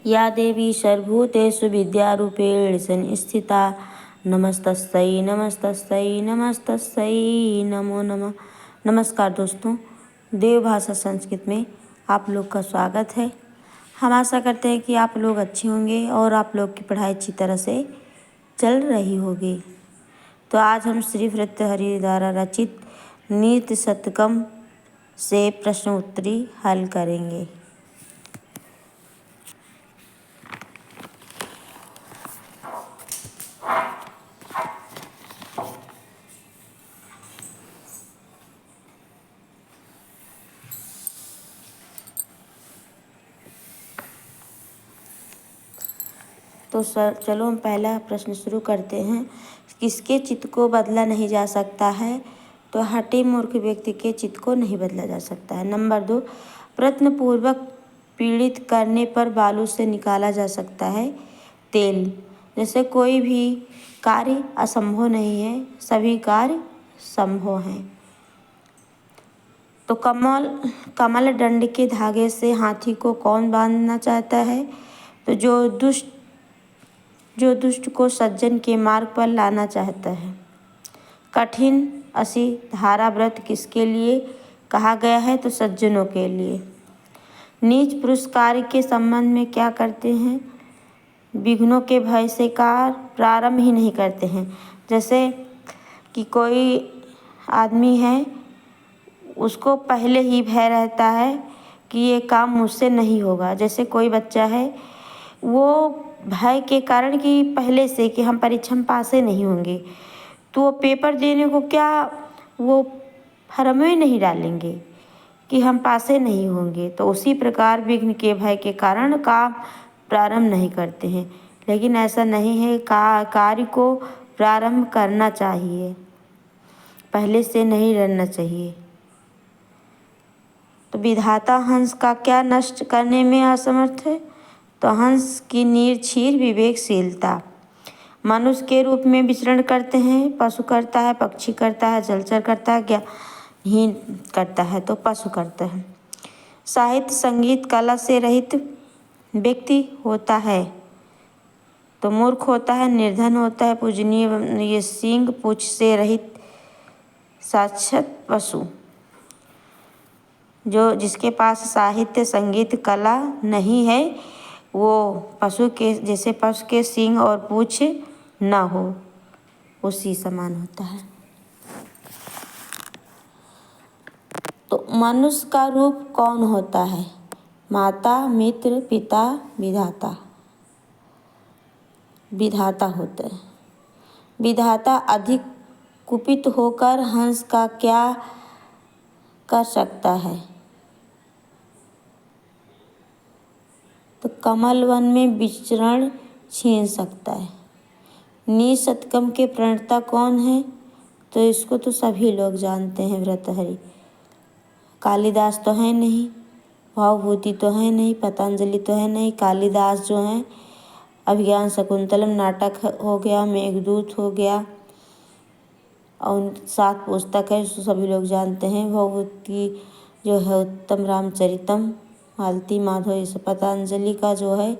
या देवी सर्वभूतेषु विद्यारूपेण संस्थिता नमस्तस्यै नमस्तस्यै नमस्तस्यै नमो नमः। नमस्कार दोस्तों, देवभाषा संस्कृत में आप लोग का स्वागत है। हम आशा करते हैं कि आप लोग अच्छे होंगे और आप लोग की पढ़ाई अच्छी तरह से चल रही होगी। तो आज हम श्री भर्तृहरि द्वारा रचित नृत्य शतकम से प्रश्न उत्तरी हल करेंगे। तो चलो हम पहला प्रश्न शुरू करते हैं। किसके चित्त को बदला नहीं जा सकता है? तो हठे मूर्ख व्यक्ति के चित्त को नहीं बदला जा सकता है। नंबर 2, प्रयत्नपूर्वक पीड़ित करने पर बालू से निकाला जा सकता है तेल। जैसे कोई भी कार्य असंभव नहीं है, सभी कार्य संभव हैं। तो कमल दंड के धागे से हाथी को कौन बांधना चाहता है? तो जो दुष्ट को सज्जन के मार्ग पर लाना चाहता है। कठिन असी धारा व्रत किसके लिए कहा गया है? तो सज्जनों के लिए। नीच पुरुष कार्य के संबंध में क्या करते हैं? विघ्नों के भय से कार्य प्रारंभ ही नहीं करते हैं। जैसे कि कोई आदमी है, उसको पहले ही भय रहता है कि ये काम मुझसे नहीं होगा। जैसे कोई बच्चा है, वो भय के कारण कि पहले से कि हम परीक्षा में पास ही नहीं होंगे, तो वो पेपर देने को क्या वो फर्म में नहीं डालेंगे कि हम पास ही नहीं होंगे। तो उसी प्रकार विघ्न के भय के कारण काम प्रारंभ नहीं करते हैं। लेकिन ऐसा नहीं है, कार्य को प्रारंभ करना चाहिए, पहले से नहीं डरना चाहिए। तो विधाता हंस का क्या नष्ट करने में असमर्थ है? तो हंस की निर्क्षीर विवेकशीलता। मनुष्य के रूप में विचरण करते हैं, पशु करता है, पक्षी करता है, जलचर करता है, ज्ञानहीन करता है तो पशु करता है। साहित्य संगीत कला से रहित व्यक्ति होता है तो मूर्ख होता है, निर्धन होता है, पूजनीय, ये सींग पूछ से रहित साक्षात पशु। जिसके पास साहित्य संगीत कला नहीं है, वो पशु के जैसे पशु के सींग और पूछ ना हो, उसी समान होता है। तो मनुष्य का रूप कौन होता है? माता, मित्र, पिता, विधाता। विधाता होता है। विधाता अधिक कुपित होकर हंस का क्या कर सकता है? तो कमल वन में विचरण छीन सकता है। नीच शतकम के प्रणेता कौन है? तो इसको तो सभी लोग जानते हैं, भर्तृहरि। कालिदास तो है नहीं, भावभूति तो है नहीं, पतंजलि तो है नहीं। कालिदास जो हैं, अभिज्ञान शकुंतलम नाटक हो गया, मेघदूत हो गया, और 7 पुस्तक है, उसको सभी लोग जानते हैं। भावभूति जो है उत्तम रामचरितम, मालती माधव, इस पतंजलि का जो है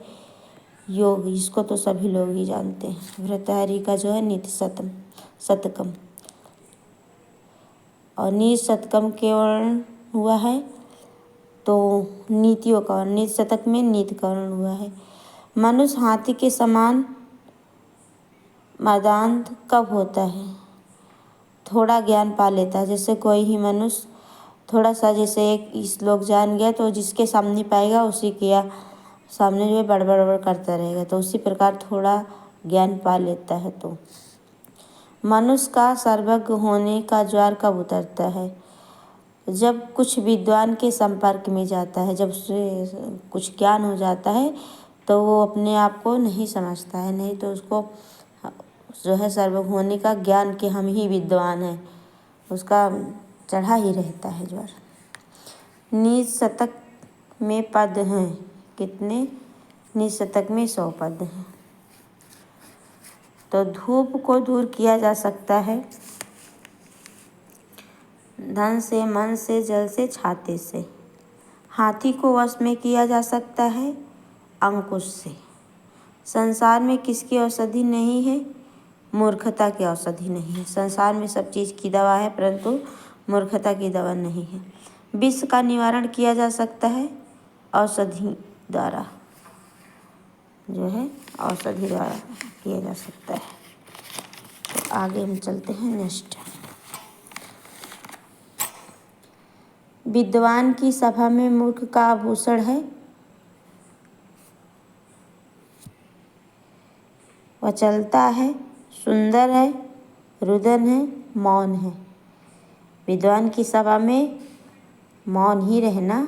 योग, इसको तो सभी लोग ही जानते हैं। भर्तृहरि का जो है नीति शतकम। और नीति शतकम के वर्णन हुआ है तो नीतियों का, नीति शतक में नीति का वर्णन हुआ है। मनुष्य हाथी के समान मदान्ध कब होता है? थोड़ा ज्ञान पा लेता है। जैसे कोई ही मनुष्य थोड़ा सा, जैसे एक श्लोक जान गया तो जिसके सामने पाएगा उसी के सामने जो है बड़बड़ करता रहेगा, तो उसी प्रकार थोड़ा ज्ञान पा लेता है। तो मनुष्य का सर्वज्ञ होने का ज्वार कब उतरता है? जब कुछ विद्वान के संपर्क में जाता है, जब उसे कुछ ज्ञान हो जाता है तो वो अपने आप को नहीं समझता है, नहीं तो उसको जो है सर्वज्ञ होने का ज्ञान कि हम ही विद्वान हैं, उसका चढ़ा ही रहता है ज्वार। नीच शतक में पद हैं कितने? नीच शतक में 100 पद हैं। तो धूप को दूर किया जा सकता है धन से, मन से, जल से, छाते से। हाथी को वश में किया जा सकता है अंकुश से। संसार में किसकी औषधि नहीं है? मूर्खता की औषधि नहीं है। संसार में सब चीज़ की दवा है, परंतु मूर्खता की दवा नहीं है। विष का निवारण किया जा सकता है औषधि द्वारा, जो है औषधि द्वारा किया जा सकता है। तो आगे हम चलते हैं नेक्स्ट। विद्वान की सभा में मूर्ख का आभूषण है, वह चलता है, सुंदर है, रुदन है, मौन है। विद्वान की सभा में मौन ही रहना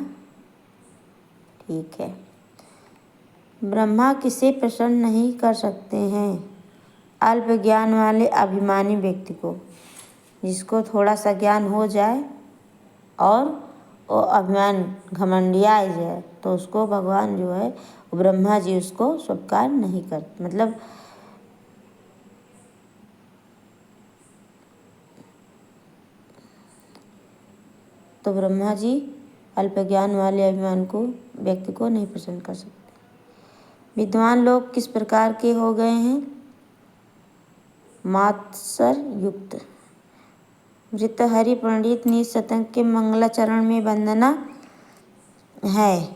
ठीक है। ब्रह्मा किसे प्रसन्न नहीं कर सकते हैं? अल्प ज्ञान वाले अभिमानी व्यक्ति को। जिसको थोड़ा सा ज्ञान हो जाए और वो अभिमान घमंडिया आ जाए तो उसको भगवान जो है ब्रह्मा जी उसको स्वीकार नहीं करते। मतलब तो ब्रह्मा जी अल्प ज्ञान वाले अभिमान को व्यक्ति को नहीं पसंद कर सकते। विद्वान लोग किस प्रकार के हो गए हैं? मात्सर युक्त। भृतहरि पंडित नीच सतंग के मंगलाचरण में वंदना है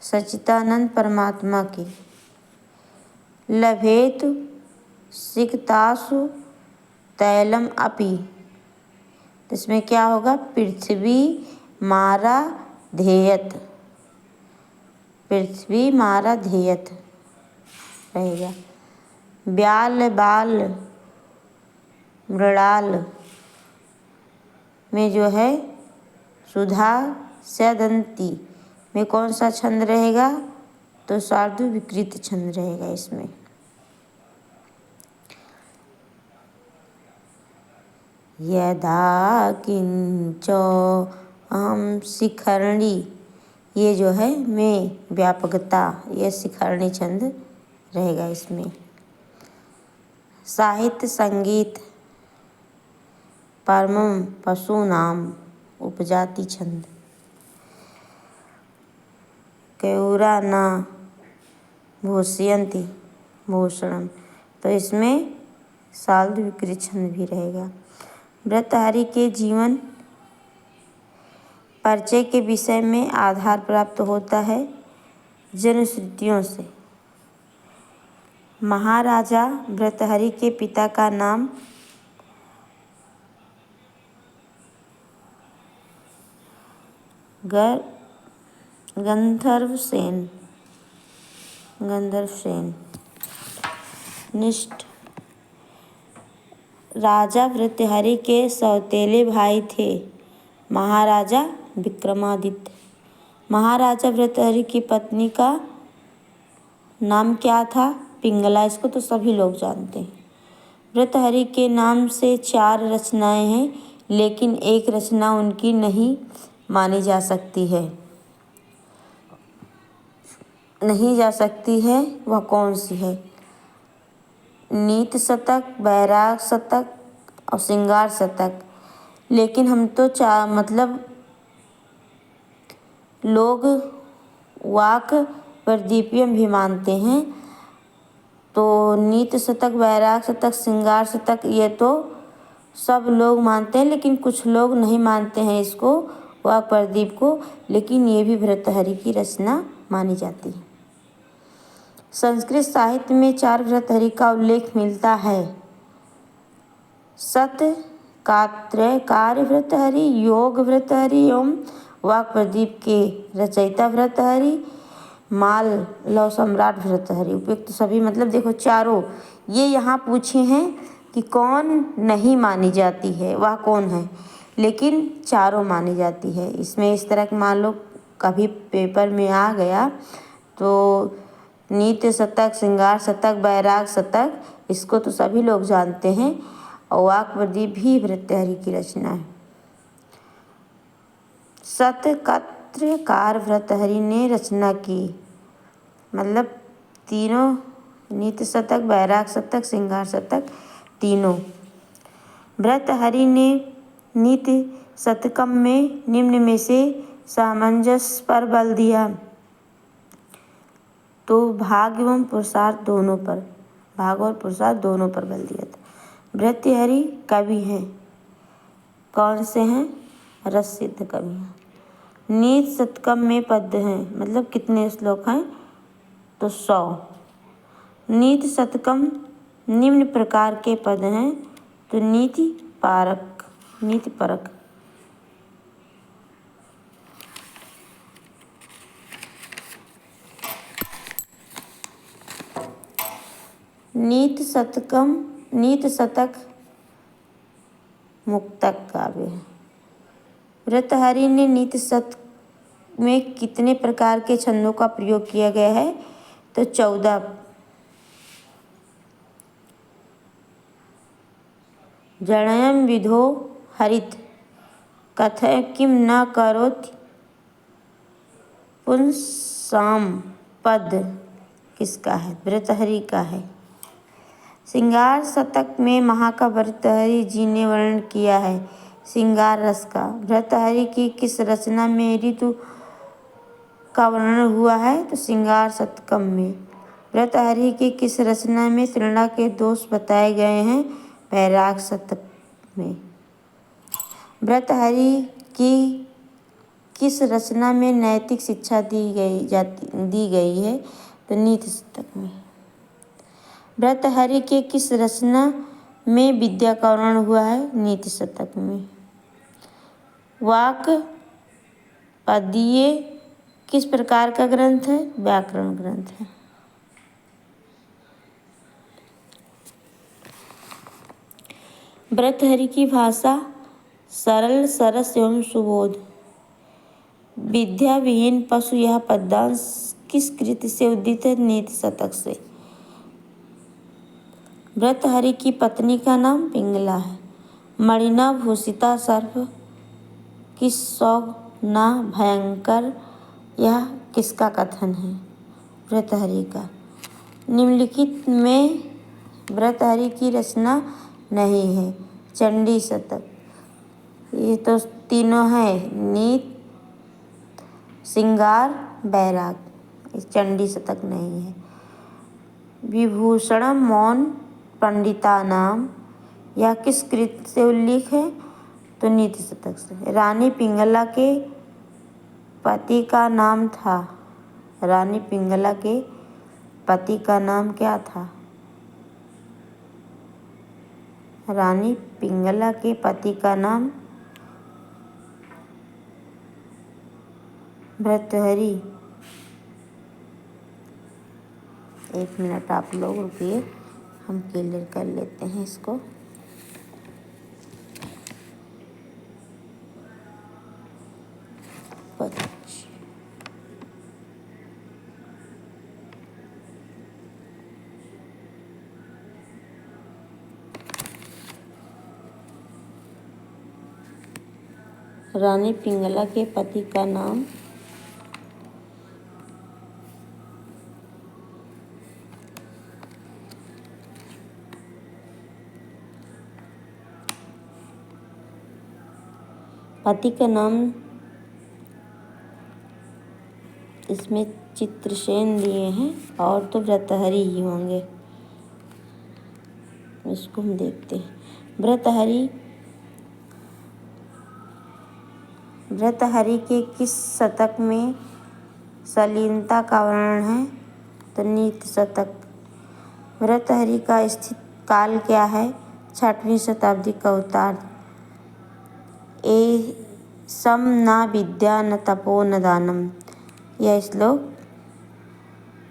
सच्चिदानंद परमात्मा की। लभेतु सिकतासु तैलम अपि। तो इसमें क्या होगा? पृथ्वी मारा धेयत, पृथ्वी मारा धेयत रहेगा। ब्याल बाल मृणाल में जो है सुधा स्यदंती में कौन सा छंद रहेगा? तो सार्धु विकृत छंद रहेगा इसमें। यदा किंच अहम शिखरणी, ये जो है में व्यापकता, ये शिखरणी छंद रहेगा इसमें। साहित्य संगीत परमं पशूनाम उपजाति छंद। केयूरा न भूषयन्ति भूषणम, तो इसमें सार्धु विकृत छंद भी रहेगा। भर्तृहरि के जीवन परिचय के विषय में आधार प्राप्त होता है जनश्रुतियों से। महाराजा भर्तृहरि के पिता का नाम गंधर्वसेन। निष्ठ राजा भर्तृहरि के सौतेले भाई थे महाराजा विक्रमादित्य। महाराजा भर्तृहरि की पत्नी का नाम क्या था? पिंगला। इसको तो सभी लोग जानते हैं। भर्तृहरि के नाम से 4 रचनाएं हैं, लेकिन एक रचना उनकी नहीं मानी जा सकती है। वह कौन सी है? नीति शतक, बैराग शतक और श्रृंगार शतक। लेकिन हम तो लोग वाक प्रदीपियम भी मानते हैं। तो नीति शतक, बैराग शतक, श्रृंगार शतक ये तो सब लोग मानते हैं, लेकिन कुछ लोग नहीं मानते हैं इसको, वाक प्रदीप को। लेकिन ये भी भर्तृहरि की रचना मानी जाती है। संस्कृत साहित्य में 4 भर्तृहरि का उल्लेख मिलता है। सत्य कार्य भर्तृहरि, योग भर्तृहरि एवं वाक प्रदीप के रचयिता भर्तृहरि, माल लव सम्राट भर्तृहरि। उपयुक्त सभी देखो चारों ये यहाँ पूछे हैं कि कौन नहीं मानी जाती है, वह कौन है, लेकिन चारों मानी जाती है। इसमें इस तरह के मान लो कभी पेपर में आ गया तो नीति शतक, श्रृंगार शतक, बैराग शतक, इसको तो सभी लोग जानते हैं। और वाक प्रदीप भी भर्तृहरि की रचना है। सतकर्तृकार भर्तृहरि ने रचना की। तीनों नीति शतक, बैराग शतक, श्रृंगार शतक तीनों। भर्तृहरि ने नीति शतकम में निम्न में से सामंजस्य पर बल दिया। तो भाग एवं पुरुषार्थ दोनों पर, भाग और पुरुषार्थ दोनों पर बल दिया था। भर्तृहरि कवि हैं, कौन से हैं? रस सिद्ध कवि हैं। नीत शतकम में पद्य हैं, मतलब कितने श्लोक हैं? तो 100। नीति शतकम निम्न प्रकार के पद हैं, तो नीति पारक, नीति परक। नीति शतक मुक्तक काव्य है। भर्तृहरि ने नीति शतक में कितने प्रकार के छंदों का प्रयोग किया गया है? तो 14। जड़यं विधो हरित कथय किम न करोति पुंसाम पद किसका है? भर्तृहरि का है। श्रृंगार शतक में महाकवि भर्तृहरि जी ने वर्णन किया है श्रृंगार रस का। भर्तृहरि की किस रचना में ऋतु का वर्णन हुआ है? तो श्रृंगार शतकम में। भर्तृहरि की किस रचना में तृणा के दोष बताए गए हैं? वैराग शतक में। भर्तृहरि की किस रचना में नैतिक शिक्षा दी गई है? तो नीति शतक में। भर्तृहरि के किस रचना में विद्या का वर्णन हुआ है? नीति शतक में। वाक पद्य किस प्रकार का ग्रंथ है? व्याकरण ग्रंथ है। भर्तृहरि की भाषा सरल, सरस एवं सुबोध। विद्या विहीन पशु यह पद्यांश किस कृति से उदित है? नीति शतक से। भर्तृहरि की पत्नी का नाम पिंगला है। मणिना भूषिता सर्प किस सौना भयंकर, यह किसका कथन है? भर्तृहरि का। निम्नलिखित में भर्तृहरि की रचना नहीं है। चंडी शतक, ये तो तीनों हैं, नीत, श्रृंगार, वैराग। चंडी शतक नहीं है। विभूषणम मौन पंडिता नाम, यह किस कृति से उल्लेख है? तो नीति शतक से। रानी पिंगला के पति का नाम था, रानी पिंगला के पति का नाम क्या था? रानी पिंगला के पति का नाम भर्तृहरि। 1 मिनट आप लोग रुकिए, हम क्लियर कर लेते हैं इसको। रानी पिंगला के पति का नाम इसमें चित्रसेन दिए हैं और तो भर्तृहरि ही होंगे। इसको हम देखते हैं। भर्तृहरि के किस शतक में शालीनता का वर्णन है? तो नीति शतक। भर्तृहरि का स्थित काल क्या है? 6वीं शताब्दी का उत्तरार्ध। सम न विद्या न तपो न दानम, यह श्लोक।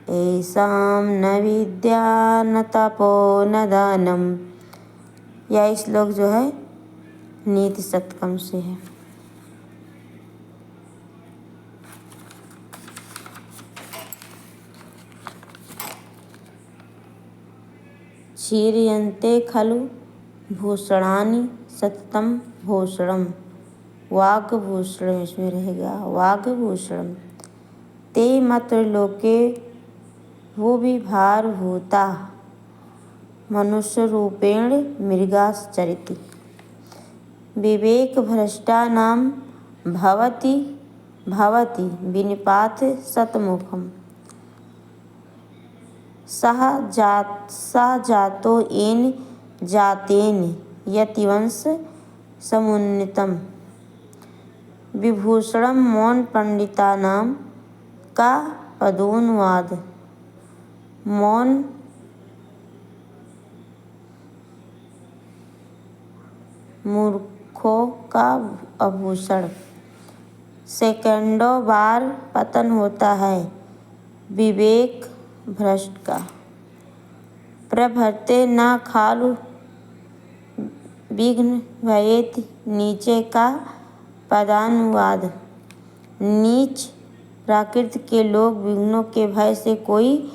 एषां न विद्या न तपो न दानम, यह श्लोक जो है नीति शतकम से है। क्षीर्यन्ते खलु भूषणानि सततं भूषणम, वाग्भूषणम इसमें रहेगा, वाग्भूषणम। ते मत्र लोके वो विभारभूता मनुष्य रूपेण मृगाश्चरति, विवेक भ्रष्टा नाम भवति विनिपात शतमुखम। सहजातो येन जातेन यतिवंश समुन्नतम। विभूषणम मौन पंडितानां का पदोनुवाद। मौन मूर्खों का आभूषण। सैकड़ों बार पतन होता है विवेक भ्रष्ट का। प्रभृते न खालु विघ्न भयेत नीचे का पदानुवाद। नीच प्रकृति के लोग विघ्नों के भय से कोई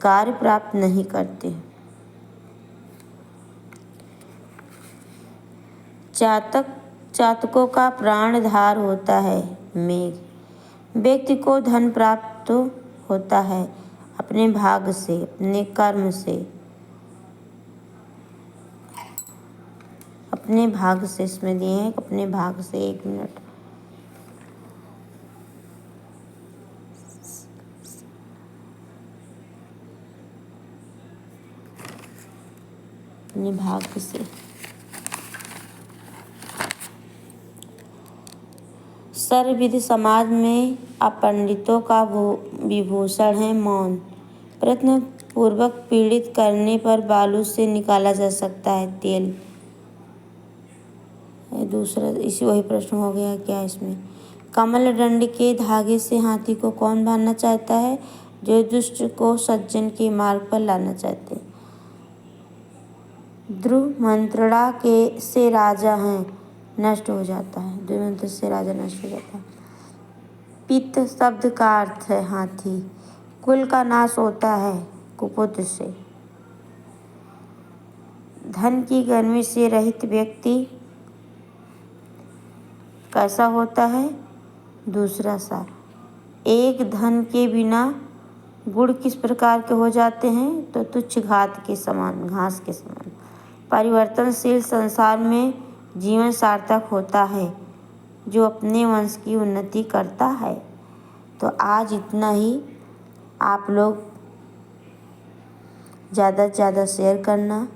कार्य प्राप्त नहीं करते। चातकों का प्राणधार होता है मेघ। व्यक्ति को धन प्राप्त होता है अपने भाग से, अपने कर्म से, अपने भाग से। इसमें दिए हैं अपने भाग से। 1 मिनट। अपने भाग से। सर्वविध समाज में अपंडितों का विभूषण है मौन। प्रयत्न पूर्वक पीड़ित करने पर बालू से निकाला जा सकता है तेल। दूसरा इसी वही प्रश्न हो गया क्या इसमें। कमल दंड के धागे से हाथी को कौन बांधना चाहता है? जो दुष्ट को सज्जन के मार्ग पर लाना चाहते हैं। ध्रुव मंत्रणा के से राजा हैं नष्ट हो जाता है। ध्रुव मंत्र से राजा नष्ट हो जाता है। पित्त शब्द का अर्थ है हाथी। कुल का नाश होता है कुपुत्र से। धन की गर्मी से रहित व्यक्ति कैसा होता है? दूसरा सा। एक धन के बिना गुड़ किस प्रकार के हो जाते हैं? तो तुच्छ घात के समान, घास के समान। परिवर्तनशील संसार में जीवन सार्थक होता है जो अपने वंश की उन्नति करता है। तो आज इतना ही। आप लोग ज़्यादा से ज़्यादा शेयर करना,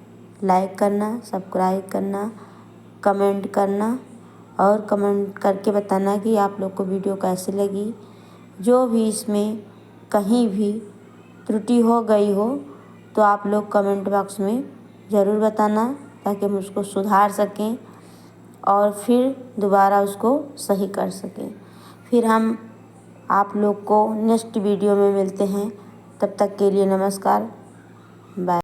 लाइक करना, सब्सक्राइब करना, कमेंट करना और कमेंट करके बताना कि आप लोग को वीडियो कैसी लगी। जो भी इसमें कहीं भी त्रुटि हो गई हो तो आप लोग कमेंट बॉक्स में ज़रूर बताना ताकि हम उसको सुधार सकें और फिर दोबारा उसको सही कर सकें। फिर हम आप लोग को नेक्स्ट वीडियो में मिलते हैं। तब तक के लिए नमस्कार।